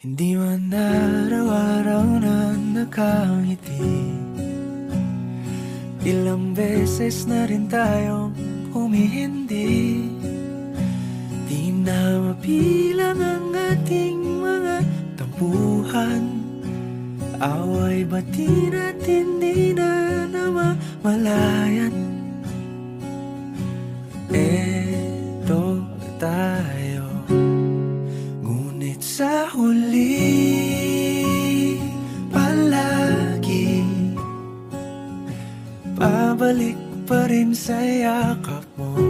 Hindi man araw-araw na nakangiti, ilang beses na rin tayong humihindi. Di na mabilang ang ating mga tampuhan, away bati natin di na namamalayan. Eto tayo, ngunit sa huli palagi babalik pa rin sa yakap mo.